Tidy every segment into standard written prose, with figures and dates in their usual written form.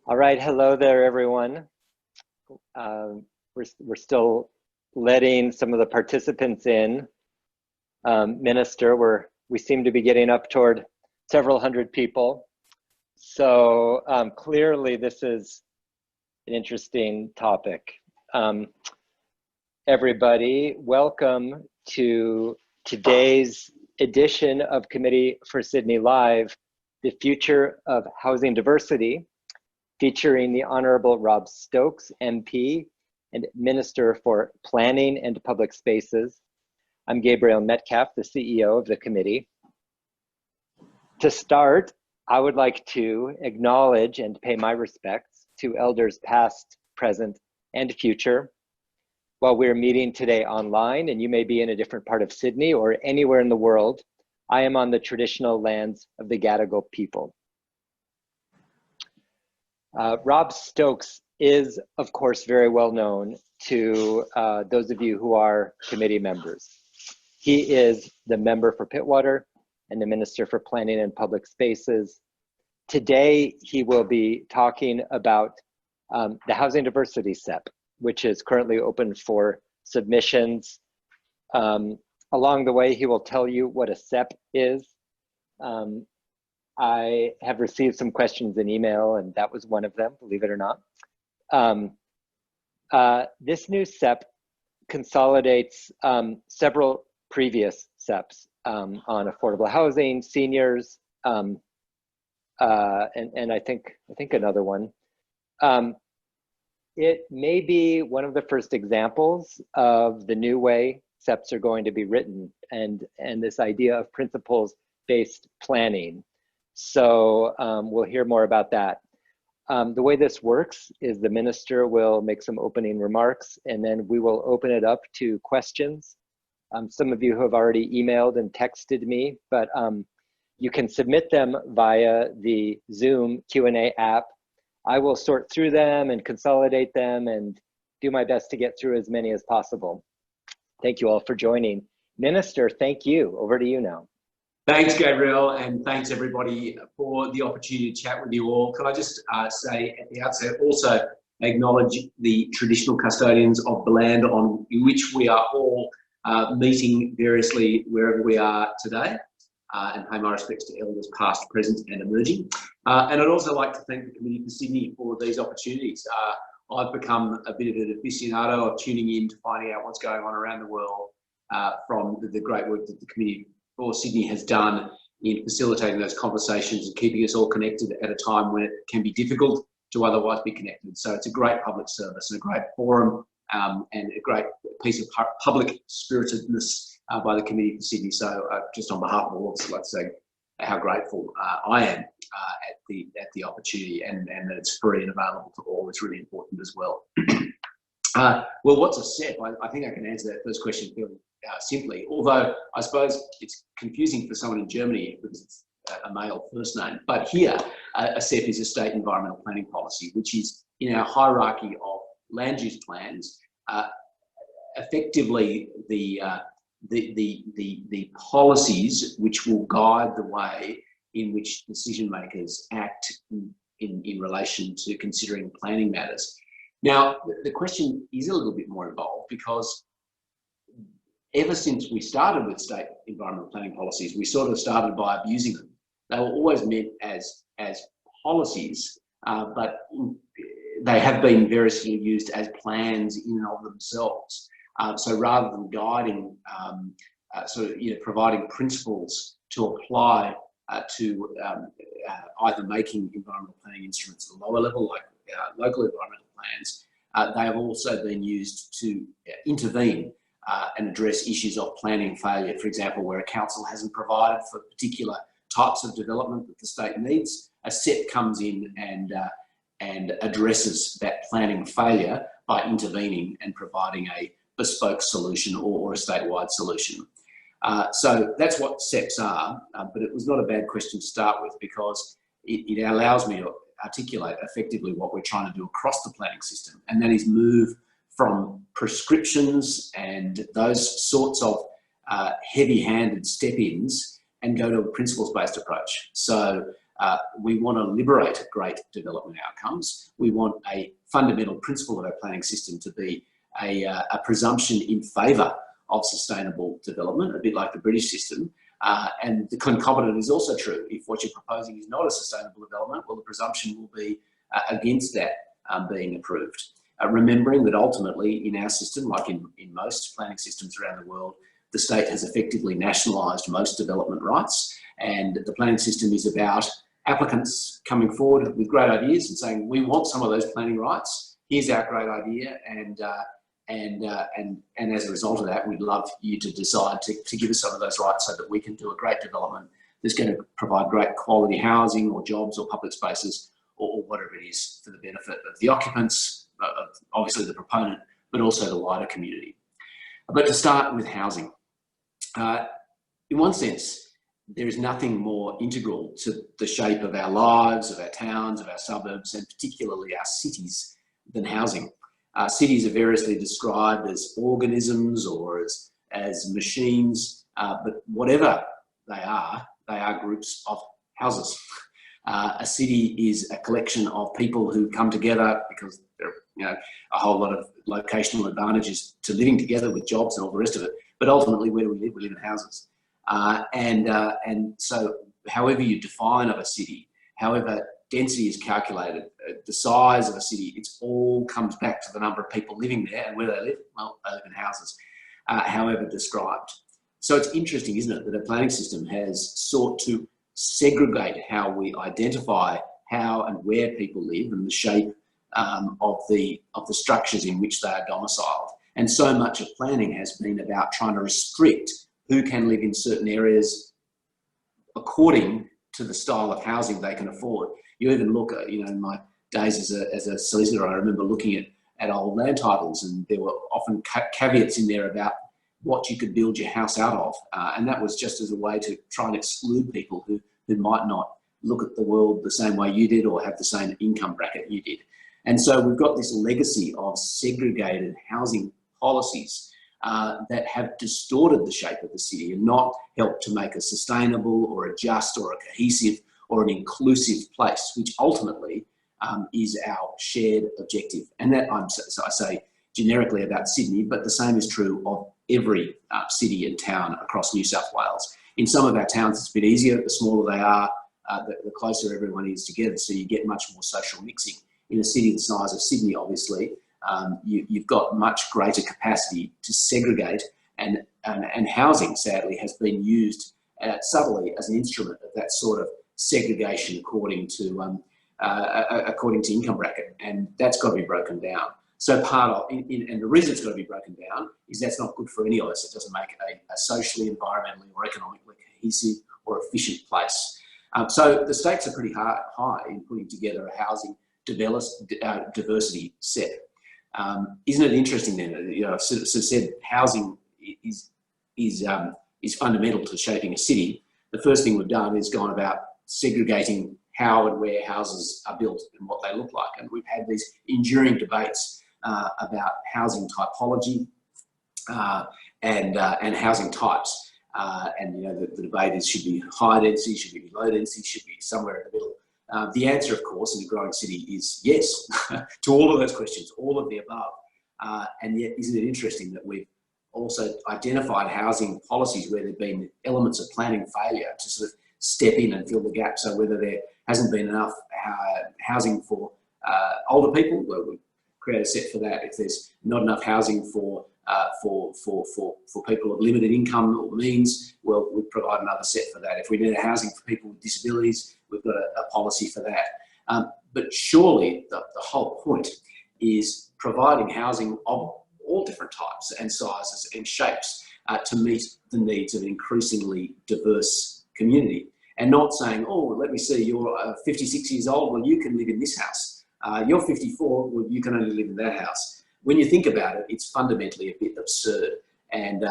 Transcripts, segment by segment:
All right, hello there, everyone. We're still letting some of the participants in. Minister, we seem to be getting up toward several hundred people. So clearly this is an interesting topic. Everybody, welcome to today's edition of Committee for Sydney Live, The Future of Housing Diversity, featuring the Honorable Rob Stokes MP and Minister for Planning and Public Spaces. I'm Gabriel Metcalf, the CEO of the committee. To start, I would like to acknowledge and pay my respects to elders past, present, and future. While we're meeting today online, and you may be in a different part of Sydney or anywhere in the world, I am on the traditional lands of the Gadigal people. Rob Stokes is, of course, very well known to those of you who are committee members. He is the member for Pittwater and the Minister for Planning and Public Spaces. Today, he will be talking about the Housing Diversity SEPP, which is currently open for submissions. Along the way, he will tell you what a SEPP is. I have received some questions in email, and that was one of them, believe it or not. This new SEPP consolidates several previous SEPPs on affordable housing, seniors, and I think another one. It may be one of the first examples of the new way SEPPs are going to be written, and this idea of principles-based planning. So we'll hear more about that. The way this works is the minister will make some opening remarks, and then we will open it up to questions. Some of you have already emailed and texted me, but you can submit them via the Zoom Q&A app. I will sort through them and consolidate them and do my best to get through as many as possible. Thank you all for joining. Minister, thank you. Over to you now. Thanks, Gabriel, and thanks everybody for the opportunity to chat with you all. Could I just say at the outset, also acknowledge the traditional custodians of the land on which we are all meeting variously wherever we are today, and pay my respects to elders past, present and emerging. And I'd also like to thank the Committee for Sydney for these opportunities. I've become a bit of an aficionado of tuning in to finding out what's going on around the world from the great work that the Committee for Sydney has done in facilitating those conversations and keeping us all connected at a time when it can be difficult to otherwise be connected. So it's a great public service and a great forum and a great piece of public spiritedness by the Committee for Sydney. So just on behalf of all of us, I'd like to say how grateful I am at the opportunity and that it's free and available to all. It's really important as well. Well, what's a SEPP? I think I can answer that first question fairly simply, although I suppose it's confusing for someone in Germany because it's a male first name. But here, a SEPP is a state environmental planning policy, which is in our hierarchy of land use plans, effectively the policies which will guide the way in which decision makers act in relation to considering planning matters. Now, the question is a little bit more involved because ever since we started with state environmental planning policies, we sort of started by abusing them. They were always meant as policies, but they have been variously used as plans in and of themselves. So rather than guiding, providing principles to apply to either making environmental planning instruments at a lower level, like local environmental plans, they have also been used to intervene and address issues of planning failure. For example, where a council hasn't provided for particular types of development that the state needs, a SEPP comes in and addresses that planning failure by intervening and providing a bespoke solution or a statewide solution. So that's what SEPPs are, but it was not a bad question to start with because it allows me to articulate effectively what we're trying to do across the planning system, and that is move from prescriptions and those sorts of heavy-handed step-ins and go to a principles-based approach. So We want to liberate great development outcomes. We want a fundamental principle of our planning system to be a presumption in favour of sustainable development, a bit like the British system. And the concomitant is also true. If what you're proposing is not a sustainable development, well, the presumption will be against that being approved. Remembering that ultimately in our system, like in most planning systems around the world, the state has effectively nationalised most development rights, and the planning system is about applicants coming forward with great ideas and saying, we want some of those planning rights, here's our great idea, and as a result of that, we'd love you to decide to give us some of those rights so that we can do a great development that's going to provide great quality housing or jobs or public spaces or whatever it is for the benefit of the occupants, obviously the proponent, but also the wider community. But to start with housing, in one sense, there is nothing more integral to the shape of our lives, of our towns, of our suburbs, and particularly our cities than housing. Cities are variously described as organisms or as machines, but whatever they are groups of houses. A city is a collection of people who come together because there are a whole lot of locational advantages to living together with jobs and all the rest of it. But ultimately, where do we live? We live in houses. And so however you define of a city, however density is calculated, the size of a city, it all comes back to the number of people living there, and where they live, well, they live in houses, however described. So it's interesting, isn't it, that a planning system has sought to segregate how we identify how and where people live and the shape of the structures in which they are domiciled. And so much of planning has been about trying to restrict who can live in certain areas according to the style of housing they can afford. You even look at, in my days as a solicitor, I remember looking at old land titles, and there were often caveats in there about what you could build your house out of. And that was just as a way to try and exclude people who might not look at the world the same way you did or have the same income bracket you did. And so we've got this legacy of segregated housing policies that have distorted the shape of the city and not helped to make a sustainable or a just or a cohesive or an inclusive place, which ultimately is our shared objective. And that I say generically about Sydney, but the same is true of every city and town across New South Wales. In some of our towns, it's a bit easier. The smaller they are, the closer everyone is together, so you get much more social mixing. In a city the size of Sydney, obviously, you've got much greater capacity to segregate, and housing, sadly, has been used subtly as an instrument of that sort of segregation according to income bracket, and that's got to be broken down. So and the reason it's got to be broken down is that's not good for any of us. It doesn't make a socially, environmentally, or economically cohesive or efficient place. So the stakes are pretty high in putting together a housing diversity SEPP. Isn't it interesting then? I've sort of said housing is fundamental to shaping a city. The first thing we've done is gone about segregating how and where houses are built and what they look like, and we've had these enduring debates about housing typology and housing types. The debate is, should be high density, should be low density, should be somewhere in the middle. The answer, of course, in a growing city is yes to all of those questions, all of the above. And yet, isn't it interesting that we've also identified housing policies where there have been elements of planning failure to sort of step in and fill the gap. So whether there hasn't been enough housing for older people, well, we create a set for that. If there's not enough housing for people of limited income or means, well, we provide another set for that. If we need a housing for people with disabilities, we've got a policy for that. But surely the whole point is providing housing of all different types and sizes and shapes to meet the needs of an increasingly diverse community. And not saying, oh, let me see, you're 56 years old, well, you can live in this house. You're 54, well, you can only live in that house. When you think about it, it's fundamentally a bit absurd. And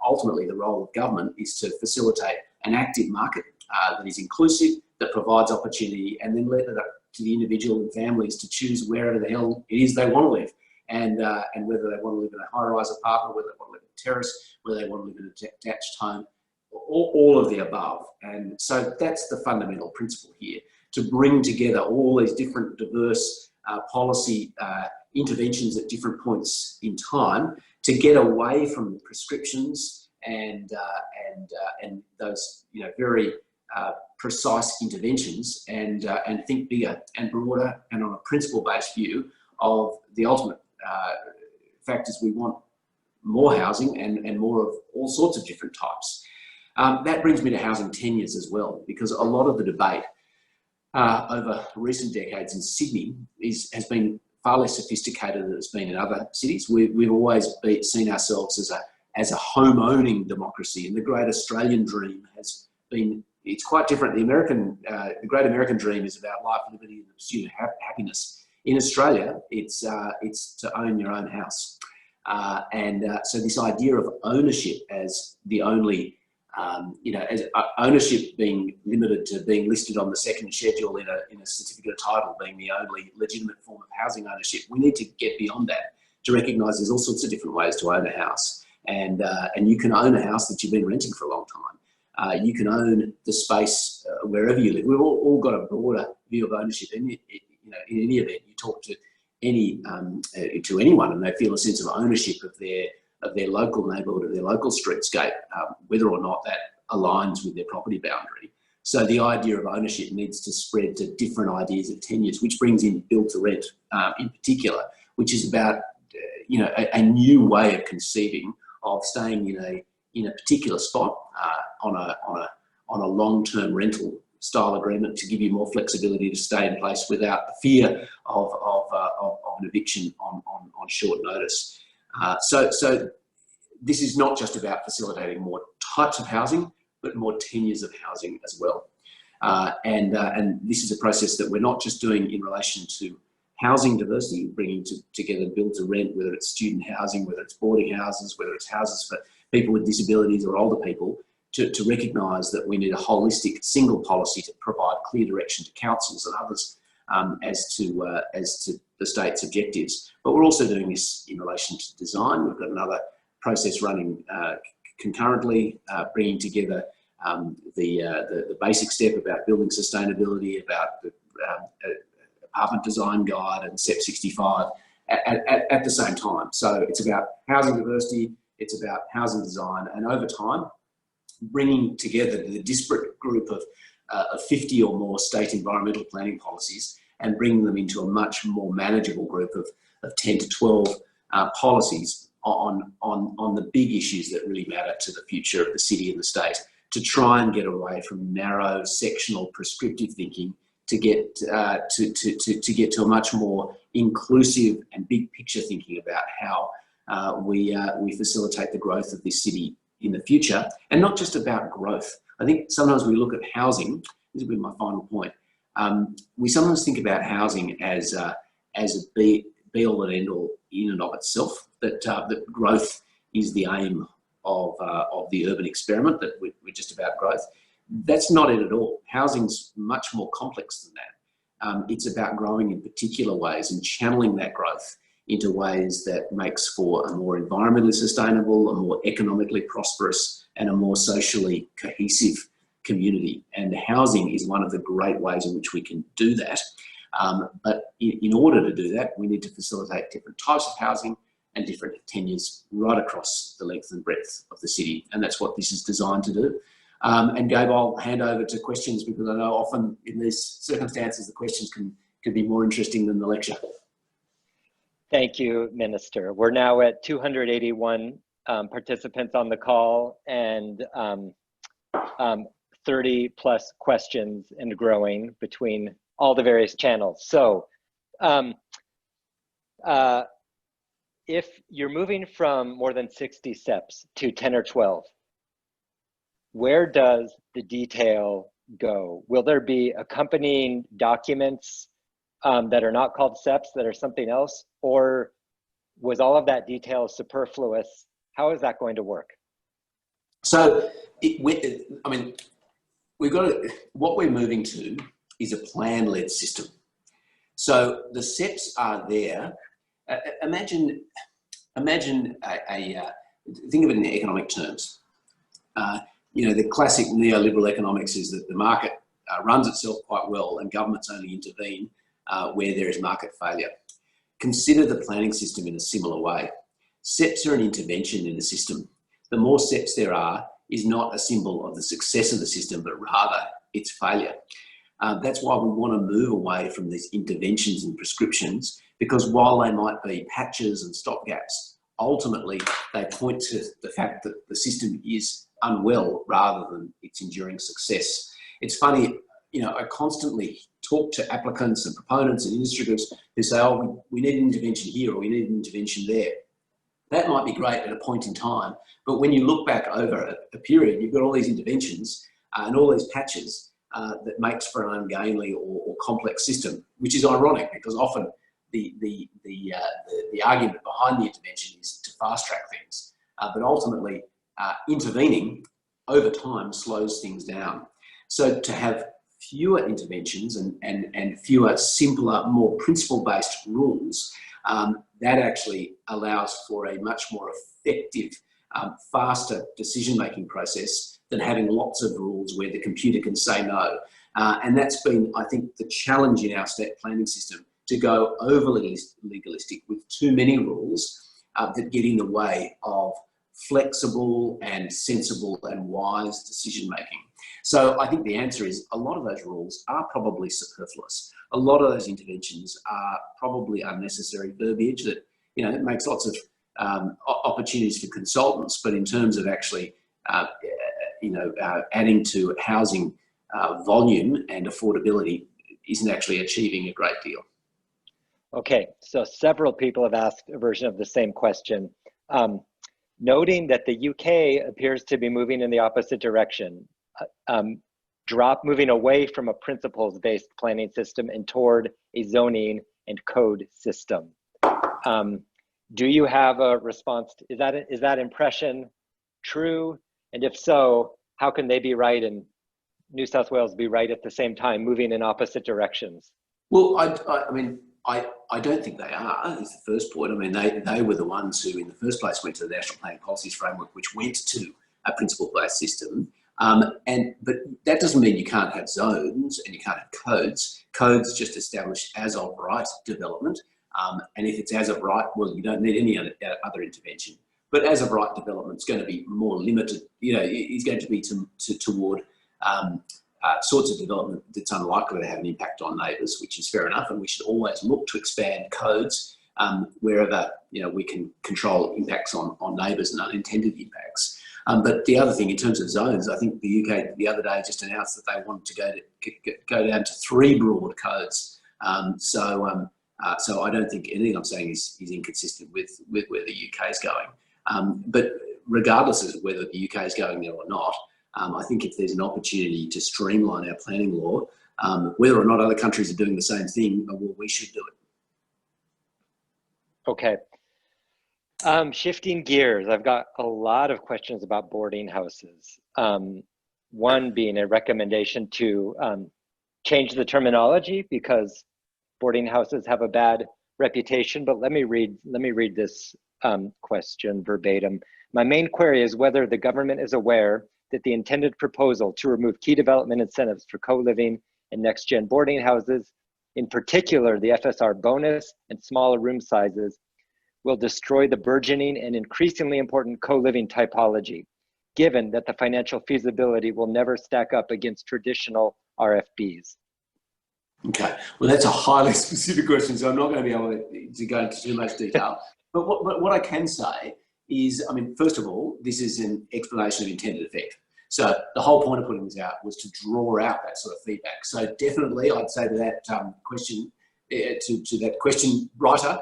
ultimately, the role of government is to facilitate an active market that is inclusive, that provides opportunity, and then let it up to the individual and families to choose wherever the hell it is they want to live. And whether they want to live in a high-rise apartment, whether they want to live in a terrace, whether they want to live in a detached home, all of the above. And so that's the fundamental principle here. to bring together all these different diverse policy interventions at different points in time to get away from the prescriptions and those very precise interventions and think bigger and broader and on a principle-based view of the ultimate factors. We want more housing and more of all sorts of different types. That brings me to housing tenures as well, because a lot of the debate over recent decades in Sydney has been far less sophisticated than it's been in other cities. We've always seen ourselves as a home-owning democracy, and the great Australian dream has been, it's quite different. The great American dream is about life, liberty, and the pursuit of happiness. In Australia, it's to own your own house. So this idea of ownership as the only, as ownership being limited to being listed on the second schedule in a certificate of title being the only legitimate form of housing ownership, we need to get beyond that to recognise there's all sorts of different ways to own a house. And you can own a house that you've been renting for a long time. You can own the space wherever you live. We've all got a broader view of ownership. In any event, you talk to anyone and they feel a sense of ownership of their local neighbourhood, of their local streetscape, whether or not that aligns with their property boundary. So the idea of ownership needs to spread to different ideas of tenures, which brings in build to rent in particular, which is about a new way of conceiving of staying in a particular spot on a long-term rental style agreement to give you more flexibility to stay in place without the fear of an eviction on short notice. So this is not just about facilitating more types of housing, but more tenures of housing as well. And this is a process that we're not just doing in relation to housing diversity, bringing together build to rent, whether it's student housing, whether it's boarding houses, whether it's houses for people with disabilities or older people, to recognise that we need a holistic single policy to provide clear direction to councils and others as to the state's objectives. But we're also doing this in relation to design. We've got another process running concurrently, bringing together the basic step about building sustainability, about the apartment design guide and SEPP 65 at the same time. So it's about housing diversity, it's about housing design, and over time, bringing together the disparate group of 50 or more state environmental planning policies and bringing them into a much more manageable group of 10 to 12 policies on the big issues that really matter to the future of the city and the state, to try and get away from narrow sectional prescriptive thinking to get to a much more inclusive and big picture thinking about how we facilitate the growth of this city in the future, and not just about growth. I think sometimes we look at housing, this will be my final point, we sometimes think about housing as a be all and end all in and of itself, that growth is the aim of the urban experiment, that we're just about growth. That's not it at all. Housing's much more complex than that. It's about growing in particular ways and channeling that growth into ways that makes for a more environmentally sustainable, a more economically prosperous, and a more socially cohesive community. And housing is one of the great ways in which we can do that. But in order to do that, we need to facilitate different types of housing and different tenures right across the length and breadth of the city. And that's what this is designed to do. And Gabe, I'll hand over to questions, because I know often in these circumstances, the questions can be more interesting than the lecture. Thank you, Minister. We're now at 281 participants on the call, and 30 plus questions and growing between all the various channels. So if you're moving from more than 60 SEPPs to 10 or 12, where does the detail go? Will there be accompanying documents that are not called SEPPs, that are something else? Or was all of that detail superfluous? How is that going to work? So, what we're moving to is a plan-led system. So the SEPPs are there. Imagine think of it in economic terms. The classic neoliberal economics is that the market runs itself quite well, and governments only intervene where there is market failure. Consider the planning system in a similar way. SEPPs are an intervention in the system. The more SEPPs there are is not a symbol of the success of the system, but rather its failure. That's why we want to move away from these interventions and prescriptions, because while they might be patches and stopgaps, ultimately they point to the fact that the system is unwell rather than its enduring success. It's funny, you know, I constantly talk to applicants and proponents and industry groups who say, oh, we need an intervention here or we need an intervention there. That might be great at a point in time, but when you look back over a period, you've got all these interventions and all these patches that makes for an ungainly or complex system, which is ironic because often the argument behind the intervention is to fast track things, but ultimately intervening over time slows things down. So to have fewer interventions and fewer, simpler, more principle-based rules, that actually allows for a much more effective, faster decision-making process than having lots of rules where the computer can say no. And that's been, I think, the challenge in our state planning system, to go overly legalistic with too many rules that get in the way of flexible and sensible and wise decision-making. So I think the answer is a lot of those rules are probably superfluous. A lot of those interventions are probably unnecessary verbiage that, you know, it makes lots of opportunities for consultants, but in terms of actually, adding to housing volume and affordability isn't actually achieving a great deal. Okay, so several people have asked a version of the same question. Noting that the UK appears to be moving in the opposite direction, moving away from a principles-based planning system and toward a zoning and code system. Do you have a response? Is that impression true? And if so, how can they be right and New South Wales be right at the same time, moving in opposite directions? Well, I don't think they are, is the first point. I mean, they were the ones who in the first place went to the National Planning Policies Framework, which went to a principle-based system. But that doesn't mean you can't have zones and you can't have codes. Codes just establish as of right development. And if it's as of right, well, you don't need any other intervention. But as of right development is going to be more limited, you know, is going to be toward sorts of development that's unlikely to have an impact on neighbours, which is fair enough. And we should always look to expand codes wherever, you know, we can control impacts on neighbours and unintended impacts. But the other thing in terms of zones, I think the UK the other day just announced that they wanted to go down to 3 broad codes. So I don't think anything I'm saying is inconsistent with where the UK is going. But regardless of whether the UK is going there or not, I think if there's an opportunity to streamline our planning law, whether or not other countries are doing the same thing, well, we should do it. Okay. Shifting gears, I've got a lot of questions about boarding houses. One being a recommendation to change the terminology because boarding houses have a bad reputation. But let me read this question verbatim. My main query is whether the government is aware that the intended proposal to remove key development incentives for co-living and next-gen boarding houses, in particular the FSR bonus and smaller room sizes, will destroy the burgeoning and increasingly important co-living typology, given that the financial feasibility will never stack up against traditional RFBs. Okay, well, that's a highly specific question, so I'm not going to be able to go into too much detail. But what I can say is, I mean, first of all, this is an explanation of intended effect. So the whole point of putting this out was to draw out that sort of feedback. So definitely, I'd say to that question, to that question writer,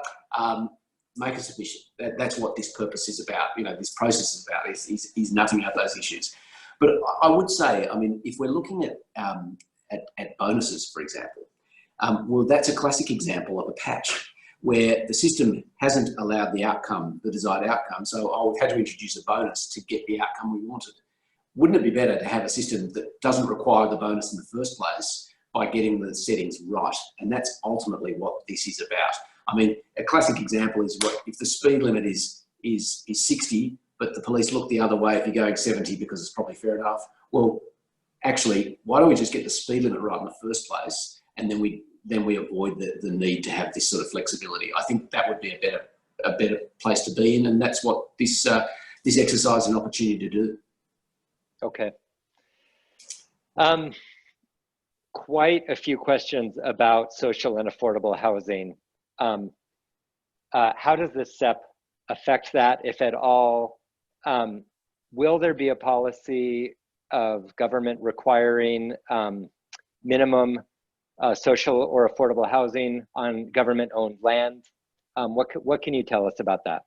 make a submission. That's what this purpose is about. You know, this process is about. Is nutting out those issues. But I would say, I mean, if we're looking at bonuses, for example, well, that's a classic example of a patch where the system hasn't allowed the desired outcome. So we've had to introduce a bonus to get the outcome we wanted. Wouldn't it be better to have a system that doesn't require the bonus in the first place by getting the settings right? And that's ultimately what this is about. I mean, a classic example is what if the speed limit is 60, but the police look the other way if you're going 70 because it's probably fair enough. Well, actually, why don't we just get the speed limit right in the first place, and then we avoid the need to have this sort of flexibility. I think that would be a better place to be in, and that's what this this exercise is an opportunity to do. Okay. Quite a few questions about social and affordable housing. How does the SEPP affect that, if at all? Will there be a policy of government requiring minimum social or affordable housing on government-owned land? What can you tell us about that?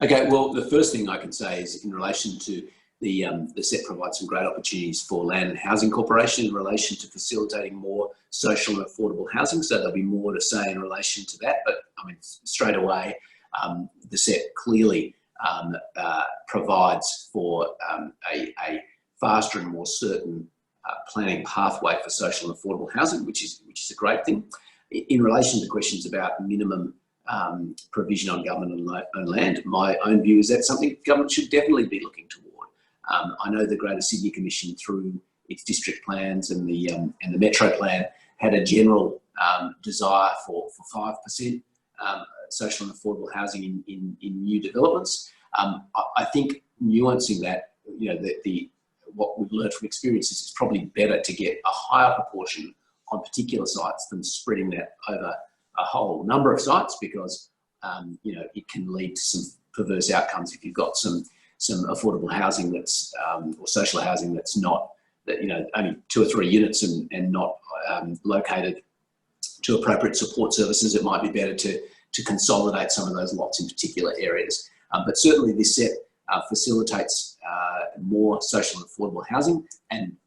Okay, well, the first thing I can say is in relation to the SEPP provides some great opportunities for Land and Housing Corporation in relation to facilitating more social and affordable housing. So there'll be more to say in relation to that. But I mean, straight away, the SEPP clearly provides for a faster and more certain planning pathway for social and affordable housing, which is a great thing. In relation to questions about minimum provision on government-owned land, my own view is that's something government should definitely be looking toward. I know the Greater Sydney Commission, through its district plans and the Metro Plan, had a general desire for 5% social and affordable housing in new developments. I think nuancing that, you know, what we've learned from experience is it's probably better to get a higher proportion on particular sites than spreading that over a whole number of sites, because you know, it can lead to some perverse outcomes if you've got some affordable housing that's or social housing that's not, that, you know, only 2 or 3 units and not located to appropriate support services. It might be better to consolidate some of those lots in particular areas. But certainly this SEPP facilitates more social and affordable housing, and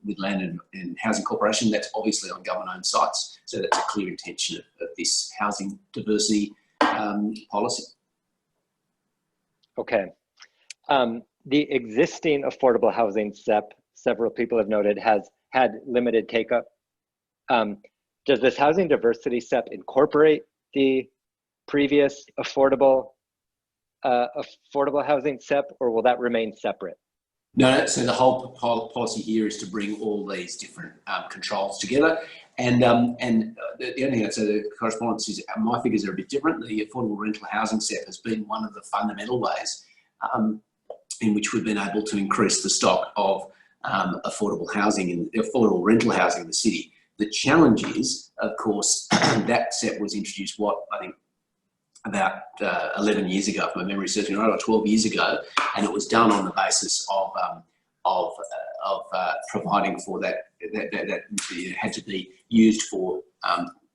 with Land and Housing Corporation, that's obviously on government-owned sites. So that's a clear intention of this housing diversity policy. Okay. The existing affordable housing SEPP, several people have noted, has had limited take-up. Does this housing diversity SEPP incorporate the previous affordable housing SEPP, or will that remain separate? No, so the whole policy here is to bring all these different controls together. And the only thing I'd say, the correspondence is, my figures are a bit different. The affordable rental housing SEPP has been one of the fundamental ways in which we've been able to increase the stock of affordable housing and affordable rental housing in the city. The challenge is, of course, that SEPP was introduced, I think, about 11 years ago, if my memory serves me right, or 12 years ago, and it was done on the basis of providing for that it had to be used for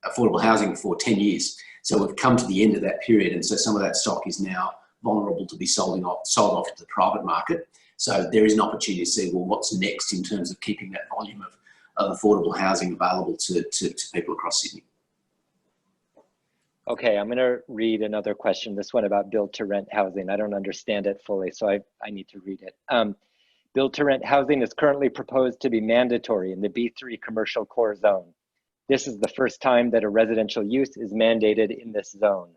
affordable housing for 10 years. So we've come to the end of that period, and so some of that stock is now vulnerable to be sold off to the private market. So there is an opportunity to see, well, what's next in terms of keeping that volume of affordable housing available to people across Sydney. Okay, I'm going to read another question, this one about build-to-rent housing. I don't understand it fully, so I need to read it. Build-to-rent housing is currently proposed to be mandatory in the B3 commercial core zone. This is the first time that a residential use is mandated in this zone.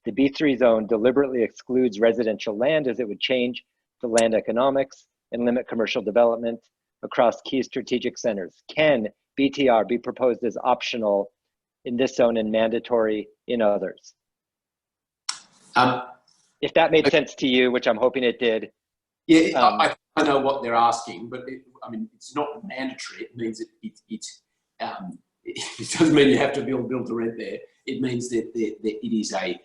The B3 zone deliberately excludes residential land, as it would change the land economics and limit commercial development across key strategic centers. Can BTR be proposed as optional in this zone and mandatory in others? If that made sense to you, which I'm hoping it did. Yeah, I know what they're asking, but I mean, it's not mandatory. It means it doesn't mean you have to build to rent there. It means that it is a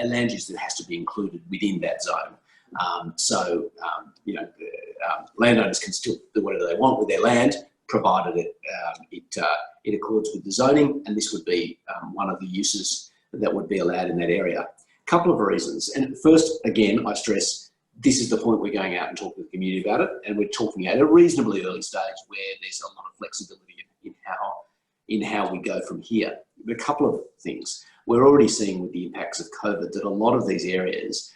land use that has to be included within that zone. You know, landowners can still do whatever they want with their land, provided it accords with the zoning, and this would be one of the uses that would be allowed in that area. A couple of reasons. And first, again, I stress, this is the point we're going out and talking to the community about it, and we're talking at a reasonably early stage where there's a lot of flexibility in how we go from here. But a couple of things. We're already seeing with the impacts of COVID that a lot of these areas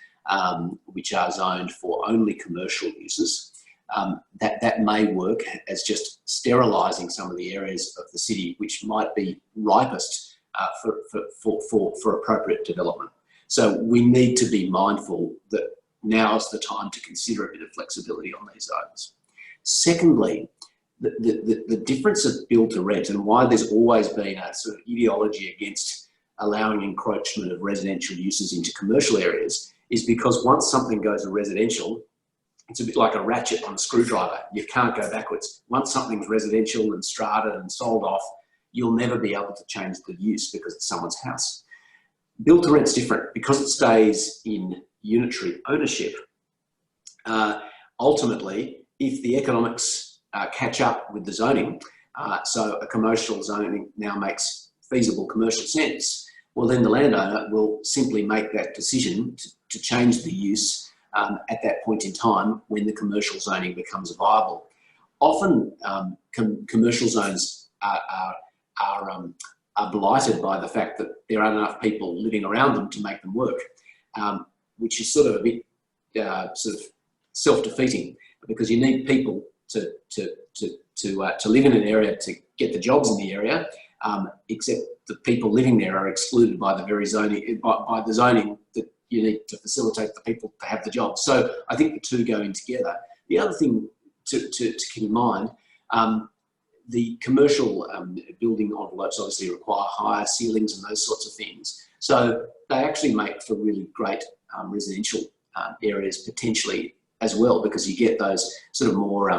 which are zoned for only commercial uses, that may work as just sterilising some of the areas of the city which might be ripest for appropriate development. So we need to be mindful that now is the time to consider a bit of flexibility on these zones. Secondly, the difference of build to rent and why there's always been a sort of ideology against allowing encroachment of residential uses into commercial areas is because once something goes to residential, it's a bit like a ratchet on a screwdriver. You can't go backwards. Once something's residential and strata and sold off, you'll never be able to change the use because it's someone's house. Build to rent's different because it stays in unitary ownership. Ultimately, if the economics catch up with the zoning, so a commercial zoning now makes feasible commercial sense, well then the landowner will simply make that decision to change the use at that point in time when the commercial zoning becomes viable. Often commercial zones are blighted by the fact that there aren't enough people living around them to make them work, which is sort of a bit sort of self-defeating because you need people to live in an area to get the jobs in the area, except the people living there are excluded by the very zoning, by the zoning that you need to facilitate the people to have the jobs. So I think the two go in together. The other thing to keep in mind, the commercial building envelopes obviously require higher ceilings and those sorts of things. So they actually make for really great residential areas potentially as well, because you get those sort of more,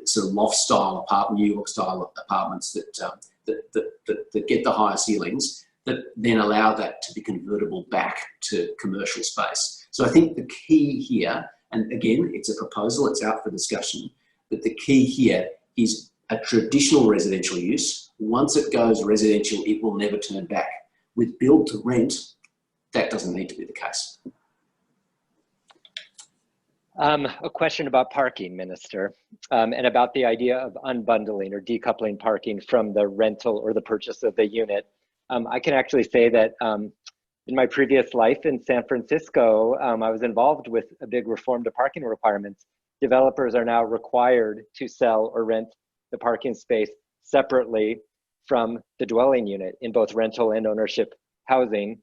sort of loft style apartment, New York style apartments that get the higher ceilings that then allow that to be convertible back to commercial space. So I think the key here, and again, it's a proposal, it's out for discussion, but the key here is a traditional residential use. Once it goes residential, it will never turn back. With build to rent, that doesn't need to be the case. A question about parking, Minister, and about the idea of unbundling or decoupling parking from the rental or the purchase of the unit. I can actually say that in my previous life in San Francisco, I was involved with a big reform to parking requirements. Developers are now required to sell or rent the parking space separately from the dwelling unit in both rental and ownership housing.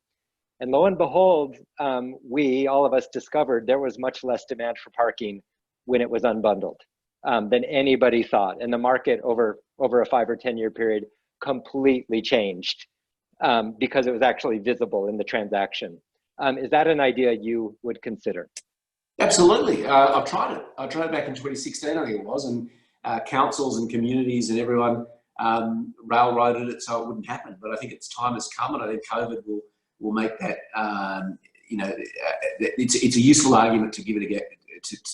And lo and behold, all of us discovered there was much less demand for parking when it was unbundled than anybody thought. And the market over a 5 or 10 year period completely changed because it was actually visible in the transaction. Is that an idea you would consider? Absolutely. I've tried it. I tried it back in 2016, I think it was, and councils and communities and everyone railroaded it so it wouldn't happen. But I think its time has come, and I think COVID will make that, it's a useful argument to give it again, to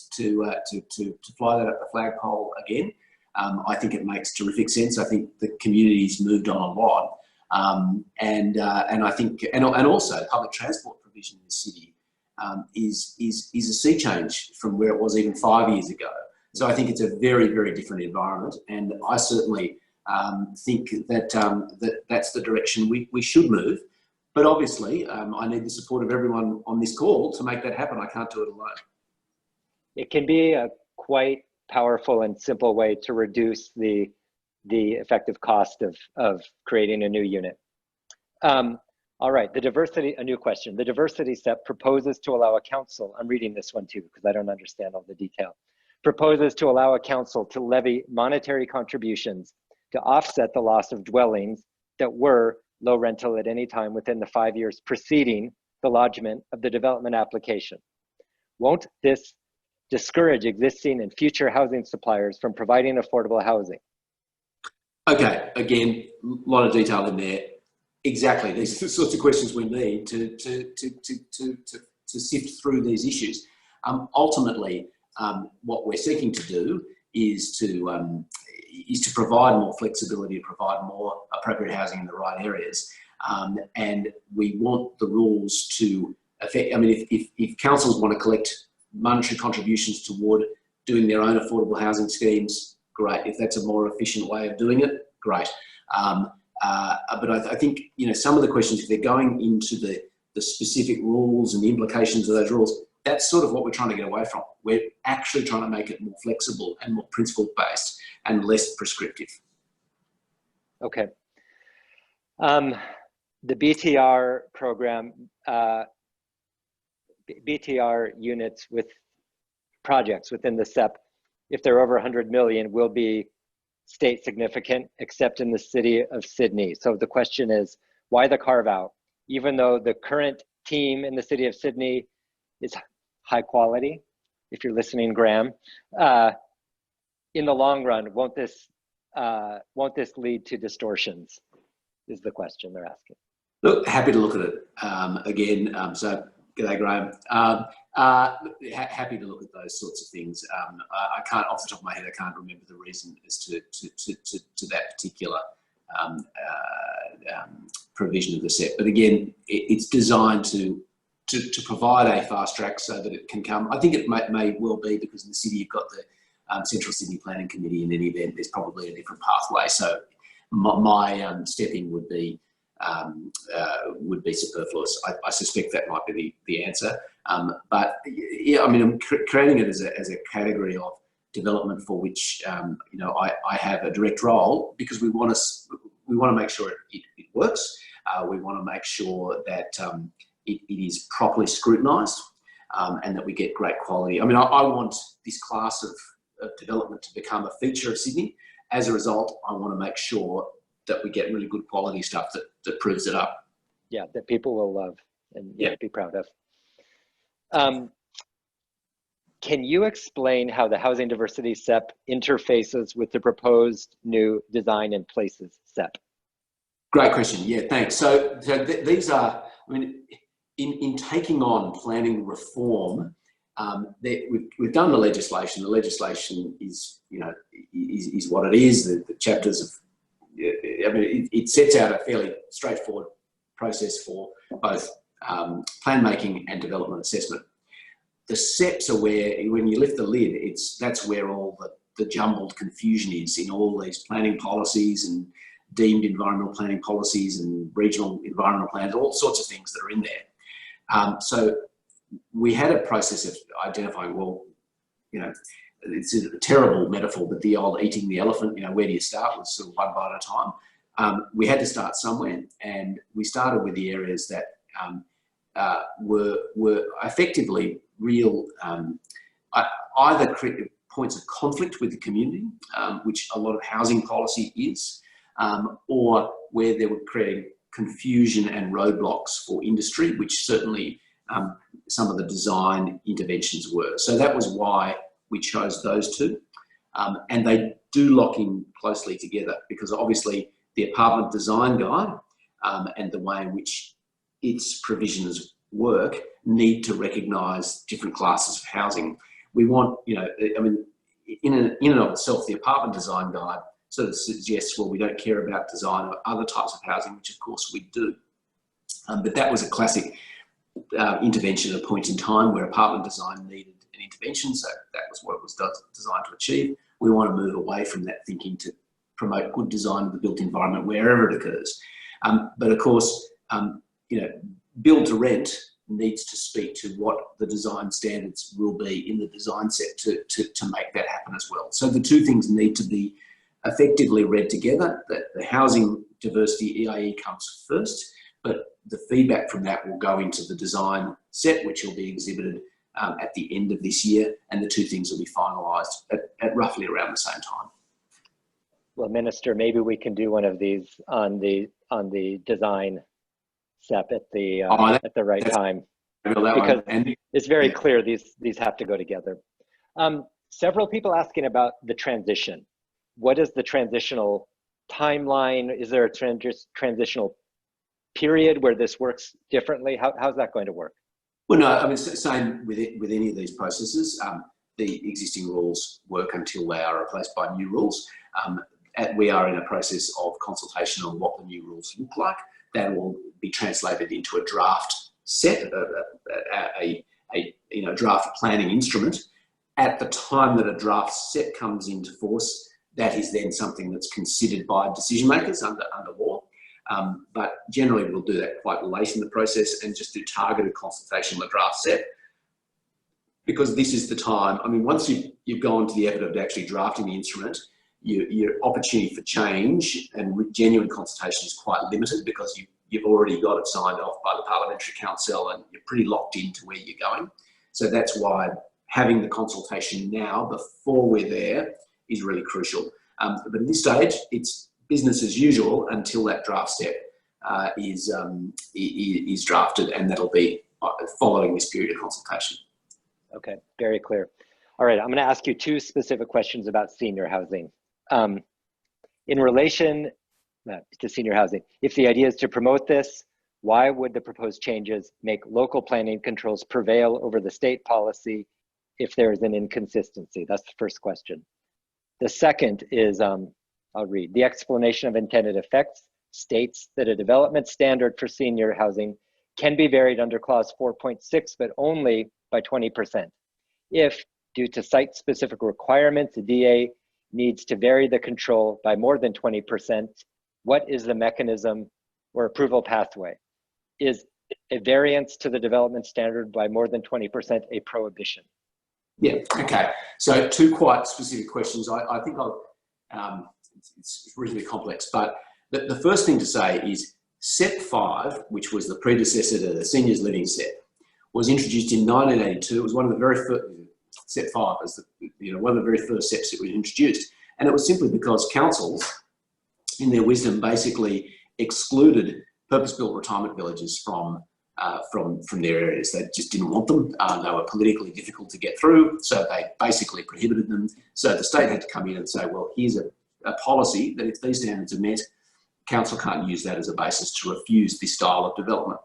fly that up the flagpole again. I think it makes terrific sense. I think the community's moved on a lot. And I think, and also public transport provision in the city is a sea change from where it was even 5 years ago. So I think it's a very, very different environment, and I certainly think that that's the direction we should move. But obviously, I need the support of everyone on this call to make that happen. I can't do it alone. It can be a quite powerful and simple way to reduce the effective cost of creating a new unit. All right, a new question. The Diversity SEPP proposes to allow a council, I'm reading this one too because I don't understand all the detail, proposes to allow a council to levy monetary contributions to offset the loss of dwellings that were low rental at any time within the 5 years preceding the lodgement of the development application. Won't this discourage existing and future housing suppliers from providing affordable housing? Okay, again, a lot of detail in there. Exactly, these are the sorts of questions we need to sift through these issues. Ultimately, what we're seeking to do is to provide more flexibility, to provide more appropriate housing in the right areas. And we want the rules to affect, I mean, if councils want to collect monetary contributions toward doing their own affordable housing schemes, great. If that's a more efficient way of doing it, great. But I think, some of the questions, if they're going into the specific rules and the implications of those rules, that's sort of what we're trying to get away from. We're actually trying to make it more flexible and more principle-based and less prescriptive. Okay. The BTR program, BTR units with projects within the SEPP if they're over 100 million, will be state significant, except in the city of Sydney. So the question is, why the carve out? Even though the current team in the city of Sydney is high quality, if you're listening, Graham, in the long run, won't this lead to distortions, is the question they're asking. Look, happy to look at it again. So, g'day, Graham. Happy to look at those sorts of things. I can't, off the top of my head, I can't remember the reason as to that particular provision of the SEPP. But again, it's designed to provide a fast track so that it can come. I think it may well be because in the city you've got the Central Sydney Planning Committee. In any event, there's probably a different pathway. So my step in would be superfluous. I suspect that might be the answer. But yeah, I mean, I'm creating it as a category of development for which you know, I have a direct role, because we want to make sure it works. We want to make sure that it is properly scrutinised and that we get great quality. I mean, I want this class of development to become a feature of Sydney. As a result, I want to make sure that we get really good quality stuff that proves it up. Yeah, that people will love and be proud of. Can you explain how the Housing Diversity SEPP interfaces with the proposed new Design and Places SEPP? Great question. Yeah, thanks. So these are, I mean, in taking on planning reform, we've done the legislation. The legislation is, you know, is what it is. The chapters of, I mean, it sets out a fairly straightforward process for both plan making and development assessment. The SEPPs are where, when you lift the lid, that's where all the jumbled confusion is in all these planning policies and deemed environmental planning policies and regional environmental plans, all sorts of things that are in there. So we had a process of identifying, well, you know, it's a terrible metaphor, but the old eating the elephant, you know, where do you start? Was sort of one bite at a time. We had to start somewhere, and we started with the areas that were effectively real, either points of conflict with the community, which a lot of housing policy is, or where they were creating confusion and roadblocks for industry, which certainly some of the design interventions were. So that was why we chose those two. And they do lock in closely together, because obviously the apartment design guide and the way in which its provisions work need to recognise different classes of housing. We want, you know, I mean, in and of itself, the apartment design guide sort of suggests, well, we don't care about design or other types of housing, which of course we do. But that was a classic intervention at a point in time where apartment design needed an intervention, so that was what it was designed to achieve. We want to move away from that thinking to promote good design of the built environment wherever it occurs. But of course, you know, build to rent needs to speak to what the design standards will be in the design set to make that happen as well. So the two things need to be effectively read together. That the housing diversity EIE comes first, but the feedback from that will go into the design set, which will be exhibited at the end of this year, and the two things will be finalised at roughly around the same time. Well, Minister, maybe we can do one of these on the design SEPP at the right time, because it's very clear these have to go together. Several people asking about the transition. What is the transitional timeline? Is there a transitional period where this works differently? How's that going to work? Well, no, I mean, same with any of these processes. The existing rules work until they are replaced by new rules. We are in a process of consultation on what the new rules look like. That will be translated into a draft set, a draft planning instrument. At the time that a draft set comes into force, that is then something that's considered by decision makers under law. But generally we'll do that quite late in the process and just do targeted consultation on the draft set, because this is the time. I mean, once you've gone to the effort of actually drafting the instrument, your opportunity for change and genuine consultation is quite limited, because you've already got it signed off by the Parliamentary Council and you're pretty locked into where you're going. So that's why having the consultation now before we're there is really crucial. But at this stage, it's business as usual until that draft step is drafted, and that'll be following this period of consultation. Okay, very clear. All right, I'm going to ask you two specific questions about senior housing. In relation to senior housing, if the idea is to promote this, why would the proposed changes make local planning controls prevail over the state policy if there is an inconsistency? That's the first question. The second is, I'll read. The explanation of intended effects states that a development standard for senior housing can be varied under clause 4.6, but only by 20%. If, due to site-specific requirements, the DA needs to vary the control by more than 20%, what is the mechanism or approval pathway? Is a variance to the development standard by more than 20% a prohibition? Yeah, okay. So two quite specific questions. I think it's reasonably complex, but the first thing to say is SEPP 5, which was the predecessor to the Seniors Living SEPP, was introduced in 1982. It was one of the very first, SEPP 5 was one of the very first SEPPs that was introduced. And it was simply because councils, in their wisdom, basically excluded purpose-built retirement villages from their areas. They just didn't want them. They were politically difficult to get through, so they basically prohibited them. So the state had to come in and say, well, here's a policy that if these standards are met, council can't use that as a basis to refuse this style of development.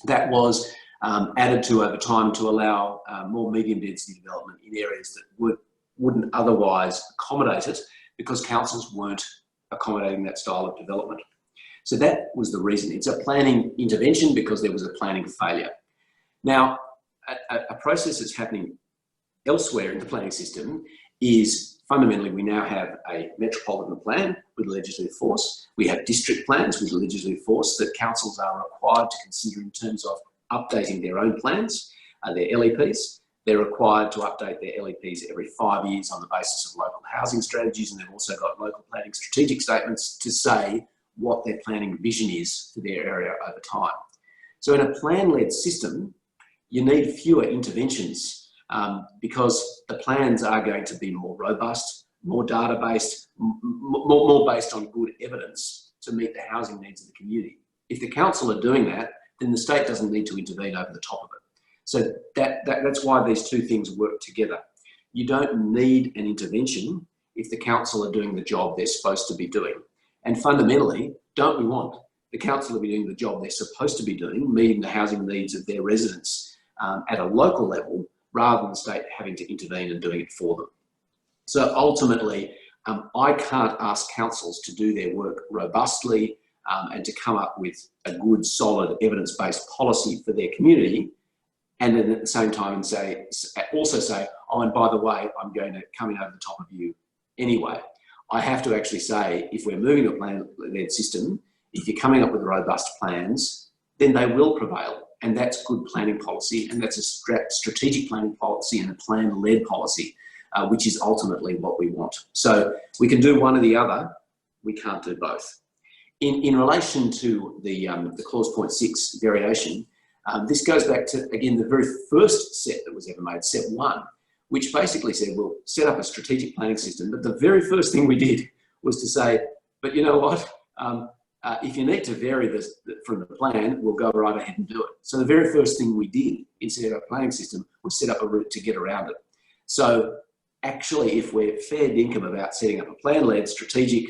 That was added to over time to allow more medium density development in areas that wouldn't otherwise accommodate it because councils weren't accommodating that style of development. So that was the reason. It's a planning intervention because there was a planning failure. Now, a process that's happening elsewhere in the planning system is fundamentally we now have a metropolitan plan with legislative force. We have district plans with legislative force that councils are required to consider in terms of updating their own plans, their LEPs. They're required to update their LEPs every 5 years on the basis of local housing strategies, and they've also got local planning strategic statements to say what their planning vision is for their area over time. So in a plan-led system, you need fewer interventions because the plans are going to be more robust, more data-based, more based on good evidence to meet the housing needs of the community. If the council are doing that, then the state doesn't need to intervene over the top of it. So that's why these two things work together. You don't need an intervention if the council are doing the job they're supposed to be doing. And fundamentally, don't we want the council to be doing the job they're supposed to be doing, meeting the housing needs of their residents at a local level, rather than the state having to intervene and doing it for them. So ultimately, I can't ask councils to do their work robustly and to come up with a good, solid, evidence-based policy for their community, and then at the same time also say, oh, and by the way, I'm going to come in over the top of you anyway. I have to actually say, if we're moving to a plan-led system, if you're coming up with robust plans, then they will prevail. And that's good planning policy, and that's a strategic planning policy and a plan-led policy, which is ultimately what we want. So we can do one or the other, we can't do both. In relation to the clause 0.6 variation, this goes back to, again, the very first SEPP that was ever made, SEPP 1, which basically said, we'll set up a strategic planning system. But the very first thing we did was to say, but you know what? If you need to vary this from the plan, we'll go right ahead and do it. So the very first thing we did in setting up a planning system was set up a route to get around it. So actually, if we're fair dinkum about setting up a plan-led strategic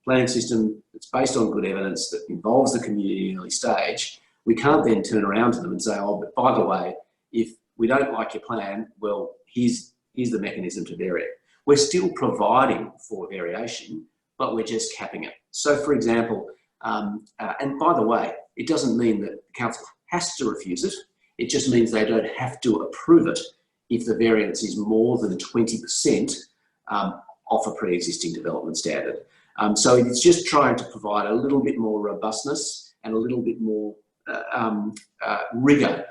planning system that's based on good evidence that involves the community in the early stage, we can't then turn around to them and say, oh, but by the way, if we don't like your plan, well, here's the mechanism to vary it. We're still providing for variation, but we're just capping it. So for example, and by the way, it doesn't mean that the council has to refuse it. It just means they don't have to approve it if the variance is more than 20% off a pre-existing development standard. So it's just trying to provide a little bit more robustness and a little bit more rigour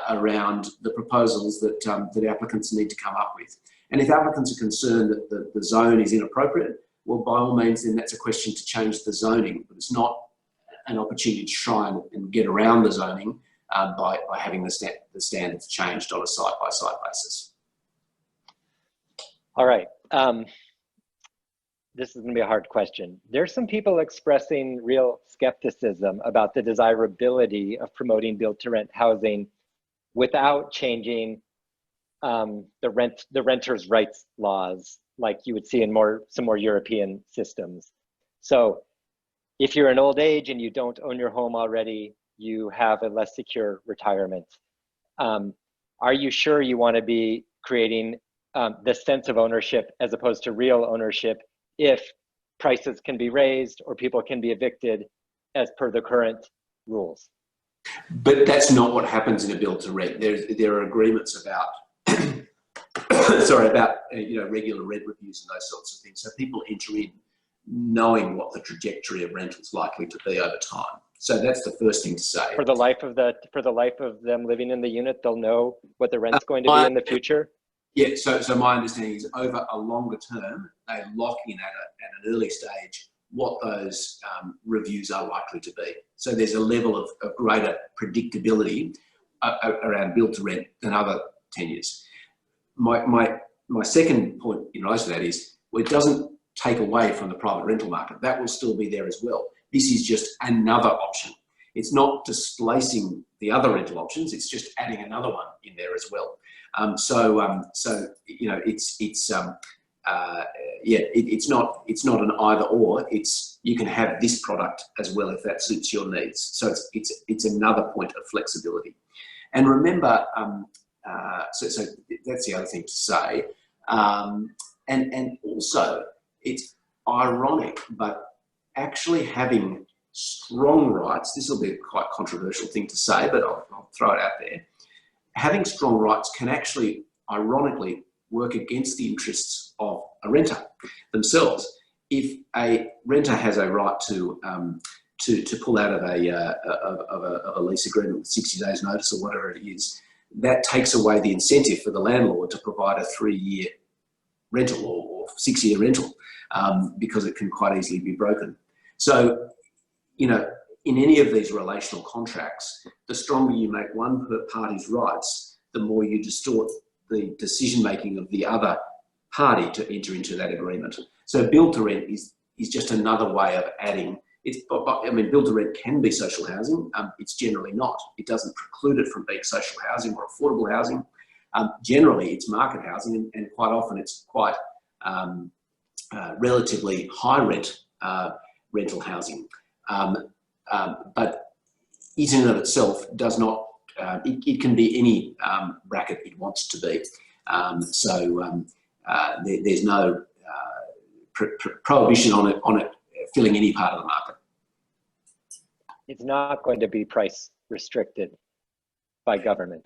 around the proposals that applicants need to come up with. And if applicants are concerned that the zone is inappropriate, well, by all means, then that's a question to change the zoning, but it's not an opportunity to try and get around the zoning by having the standards changed on a site-by-site basis. All right. This is going to be a hard question. There's some people expressing real skepticism about the desirability of promoting build-to-rent housing without changing the renters' rights laws, like you would see in some more European systems. So if you're an old age and you don't own your home already, you have a less secure retirement. Are you sure you want to be creating the sense of ownership as opposed to real ownership if prices can be raised or people can be evicted as per the current rules? But that's not what happens in a build to rent. There are agreements about, sorry, about regular rent reviews and those sorts of things. So people enter in knowing what the trajectory of rental is likely to be over time. So that's the first thing to say. For the life of them living in the unit, they'll know what the rent's going to be in the future. Yeah. So my understanding is over a longer term, they lock in at an early stage what those reviews are likely to be. So there's a level of greater predictability around build to rent than other tenures. My second point in relation to that is, well, it doesn't take away from the private rental market. That will still be there as well. This is just another option. It's not displacing the other rental options. It's just adding another one in there as well. It's not an either or. You can have this product as well if that suits your needs. So it's another point of flexibility. And remember, so that's the other thing to say. And also, it's ironic, but actually having strong rights, this will be a quite controversial thing to say, but I'll throw it out there. Having strong rights can actually, ironically, work against the interests of a renter themselves. If a renter has a right to pull out of a lease agreement with 60 days notice or whatever it is, that takes away the incentive for the landlord to provide a 3-year rental or 6-year rental because it can quite easily be broken. So, in any of these relational contracts, the stronger you make one party's rights, the more you distort the decision-making of the other party to enter into that agreement. So build to rent is just another way of adding. Build to rent can be social housing. It's generally not. It doesn't preclude it from being social housing or affordable housing. Generally, it's market housing, and quite often it's quite relatively high rent rental housing. But it in and of itself does not, it can be any bracket it wants to be. There's no prohibition on it filling any part of the market. It's not going to be price restricted by government.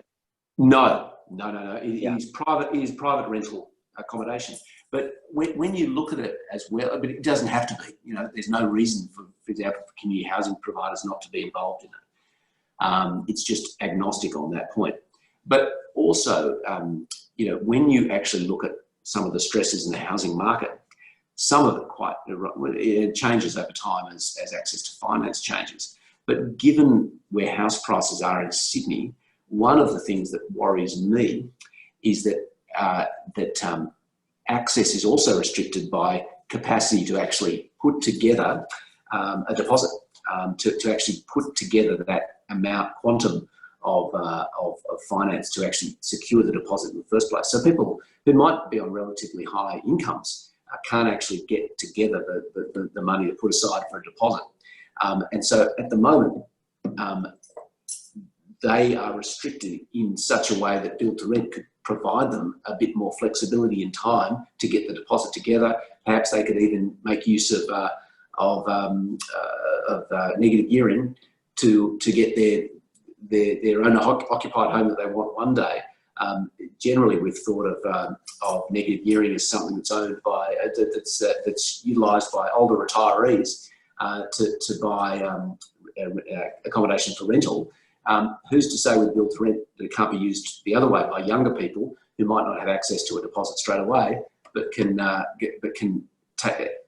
No. It is private rental accommodation. But when you look at it as well, but it doesn't have to be. There's no reason for example, for community housing providers not to be involved in it. It's just agnostic on that point. But also, when you actually look at some of the stresses in the housing market, some of it changes over time as access to finance changes. But given where house prices are in Sydney, one of the things that worries me is that access is also restricted by capacity to actually put together a deposit, to actually put together that quantum of finance to actually secure the deposit in the first place. So people who might be on relatively high incomes can't actually get together the money to put aside for a deposit. And so at the moment, they are restricted in such a way that build to rent could provide them a bit more flexibility in time to get the deposit together. Perhaps they could even make use of negative gearing to get their own occupied home that they want one day. Generally, we've thought of negative gearing as something that's owned by that's utilised by older retirees to buy accommodation for rental. Who's to say with build to rent that it can't be used the other way by younger people who might not have access to a deposit straight away, but can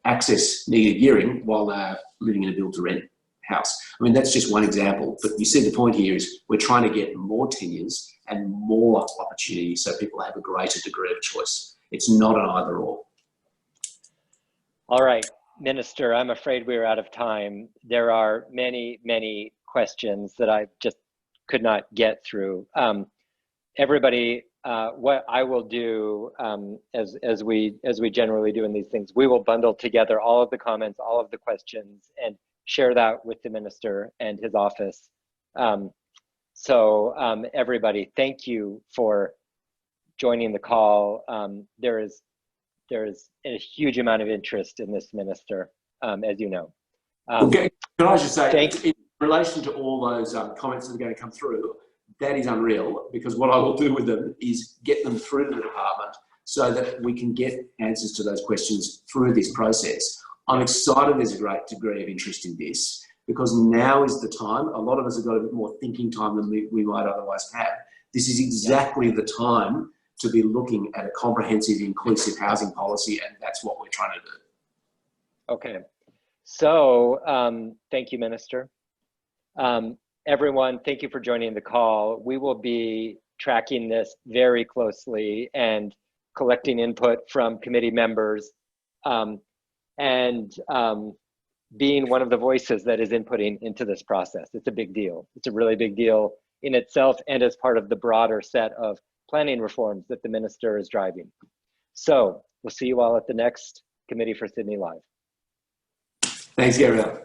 access negative gearing while they're living in a build to rent house. I mean, that's just one example, but you see the point here is we're trying to get more tenures and more opportunities so people have a greater degree of choice. It's not an either or. All right, Minister, I'm afraid we're out of time. There are many, many questions that I just could not get through. Everybody, what I will do, as we generally do in these things, we will bundle together all of the comments, all of the questions, and share that with the Minister and his office. Everybody, thank you for joining the call. There is a huge amount of interest in this, Minister, as you know. Okay. Can I just say, in relation to all those comments that are going to come through, that is unreal, because what I will do with them is get them through to the department so that we can get answers to those questions through this process. I'm excited there's a great degree of interest in this, because now is the time. A lot of us have got a bit more thinking time than we might otherwise have. This is exactly the time to be looking at a comprehensive, inclusive housing policy, and that's what we're trying to do. Okay, so thank you, Minister. Everyone, thank you for joining the call. We will be tracking this very closely and collecting input from committee members, and being one of the voices that is inputting into this process. It's a big deal. It's a really big deal in itself and as part of the broader set of planning reforms that the Minister is driving. So we'll see you all at the next Committee for Sydney Live. Thanks, Gabrielle.